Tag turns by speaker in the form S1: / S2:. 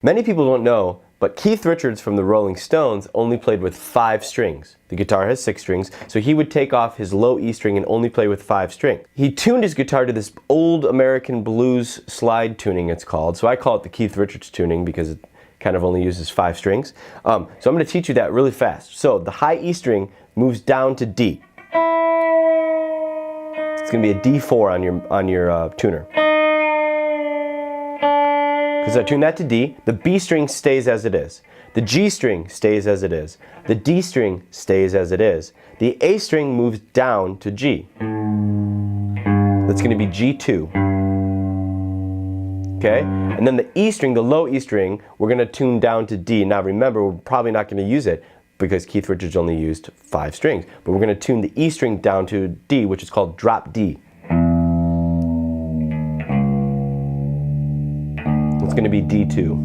S1: Many people don't know, but Keith Richards from the Rolling Stones only played with 5 strings. The guitar has 6 strings, so he would take off his low E string and only play with 5 strings. He tuned his guitar to this old American blues slide tuning, it's called. So I call it the Keith Richards tuning because it kind of only uses 5 strings. So I'm going to teach you that really fast. So the high E string moves down to D. It's going to be a D4 on your tuner. Because I tune that to D, the B string stays as it is. The G string stays as it is. The D string stays as it is. The A string moves down to G. That's going to be G2. Okay? And then the E string, the low E string, we're going to tune down to D. Now remember, we're probably not going to use it because Keith Richards only used 5 strings. But we're going to tune the E string down to D, which is called drop D. It's going to be D2.